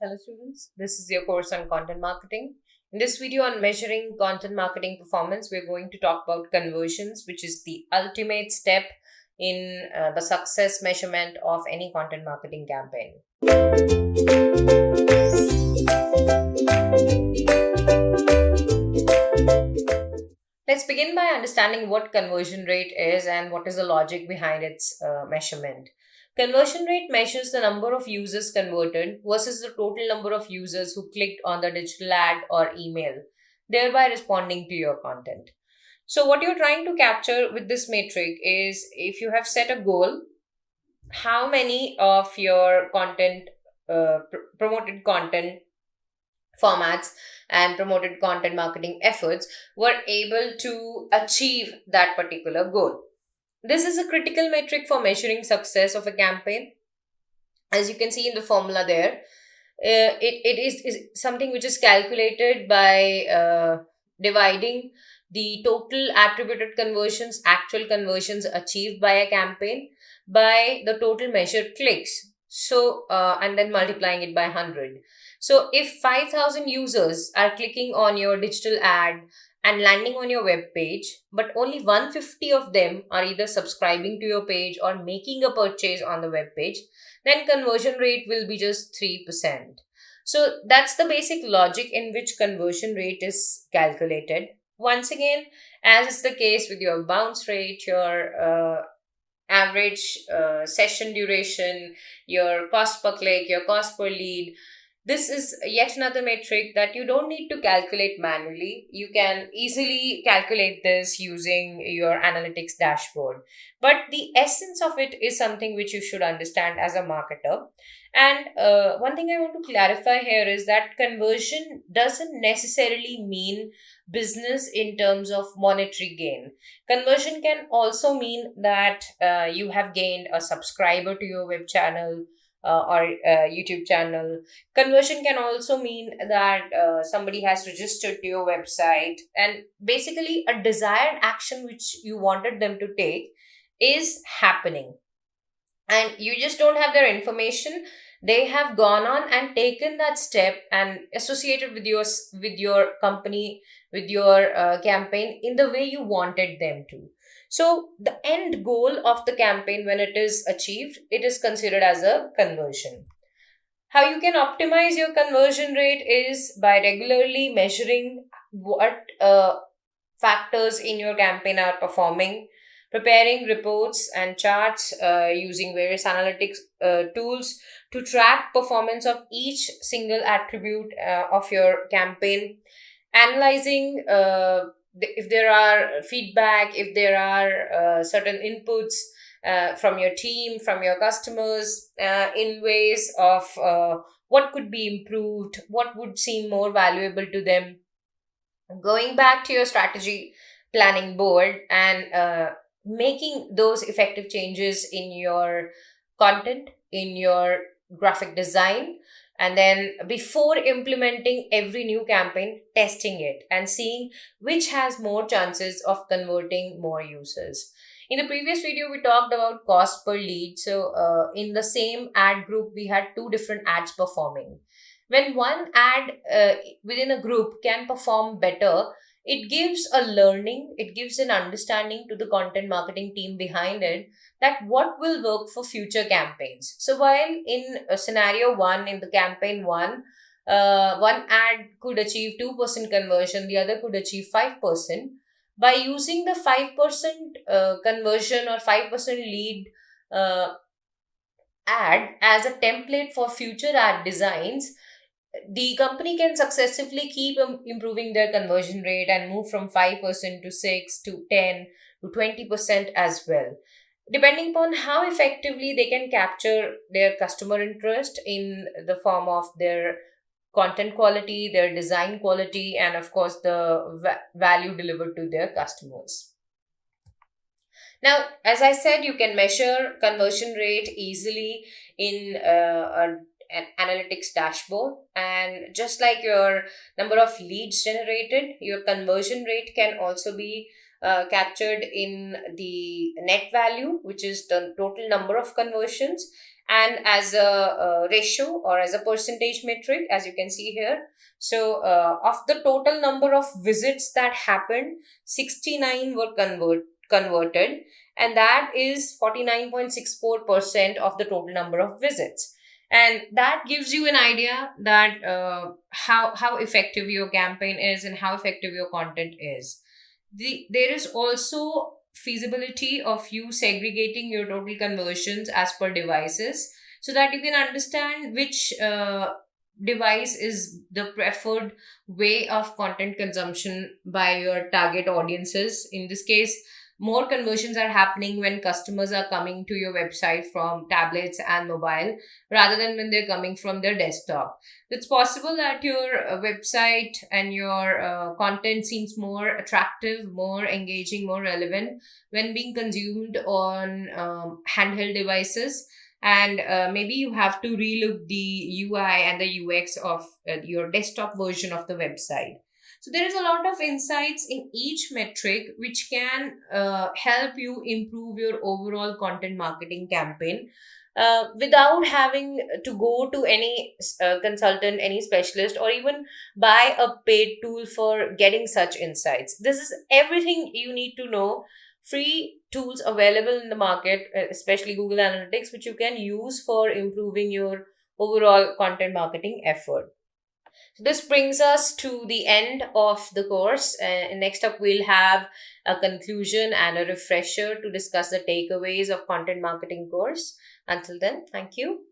Hello students, this is your course on content marketing. In this video on measuring content marketing performance, we're going to talk about conversions, which is the ultimate step in the success measurement of any content marketing campaign. Let's begin by understanding what conversion rate is and what is the logic behind its measurement. Conversion rate measures the number of users converted versus the total number of users who clicked on the digital ad or email, thereby responding to your content. So, what you're trying to capture with this metric is if you have set a goal, how many of your promoted content formats and promoted content marketing efforts were able to achieve that particular goal. This is a critical metric for measuring success of a campaign. As you can see in the formula there, it is something which is calculated by dividing the total attributed conversions, actual conversions achieved by a campaign, by the total measured clicks. So, and then multiplying it by 100. So, if 5,000 users are clicking on your digital ad and landing on your web page, but only 150 of them are either subscribing to your page or making a purchase on the web page, then conversion rate will be just 3%. So that's the basic logic in which conversion rate is calculated. Once again, as is the case with your bounce rate, your average session duration, your cost per click, your cost per lead, this is yet another metric that you don't need to calculate manually. You can easily calculate this using your analytics dashboard. But the essence of it is something which you should understand as a marketer. And one thing I want to clarify here is that conversion doesn't necessarily mean business in terms of monetary gain. Conversion can also mean that you have gained a subscriber to your web channel or YouTube channel. Conversion can also mean that somebody has registered to your website, and basically a desired action which you wanted them to take is happening, and you just don't have their information. They have gone on and taken that step and associated with your company, with your campaign in the way you wanted them to. So the end goal of the campaign, when it is achieved, it is considered as a conversion. How you can optimize your conversion rate is by regularly measuring what factors in your campaign are performing, preparing reports and charts using various analytics tools to track performance of each single attribute of your campaign, analyzing if there are feedback, if there are certain inputs from your team, from your customers, in ways of what could be improved, what would seem more valuable to them, going back to your strategy planning board and making those effective changes in your content, in your graphic design, and then before implementing every new campaign, testing it and seeing which has more chances of converting more users. In the previous video, we talked about cost per lead. So, in the same ad group, we had two different ads performing. When one ad within a group can perform better, it gives a learning, it gives an understanding to the content marketing team behind it, that what will work for future campaigns. So while in scenario one, in the campaign one, one ad could achieve 2% conversion, the other could achieve 5%. By using the 5% conversion or 5% lead uh, ad as a template for future ad designs, the company can successively keep improving their conversion rate and move from 5% to 6 to 10 to 20% as well, depending upon how effectively they can capture their customer interest in the form of their content quality, their design quality, and of course the value delivered to their customers. Now, as I said, you can measure conversion rate easily in an analytics dashboard. And just like your number of leads generated, your conversion rate can also be captured in the net value, which is the total number of conversions. and as a ratio or as a percentage metric, as you can see here. So, of the total number of visits that happened, 69 were converted, and that is 49.64% of the total number of visits. And that gives you an idea that how effective your campaign is and how effective your content is. There is also feasibility of you segregating your total conversions as per devices, so that you can understand which device is the preferred way of content consumption by your target audiences. In this case, more conversions are happening when customers are coming to your website from tablets and mobile rather than when they're coming from their desktop. It's possible that your website and your content seems more attractive, more engaging, more relevant when being consumed on handheld devices. And maybe you have to relook the UI and the UX of your desktop version of the website. So there is a lot of insights in each metric which can help you improve your overall content marketing campaign without having to go to any consultant, any specialist, or even buy a paid tool for getting such insights. This is everything you need to know. Free tools available in the market, especially Google Analytics, which you can use for improving your overall content marketing effort. So this brings us to the end of the course. Next up, we'll have a conclusion and a refresher to discuss the takeaways of content marketing course. Until then, thank you.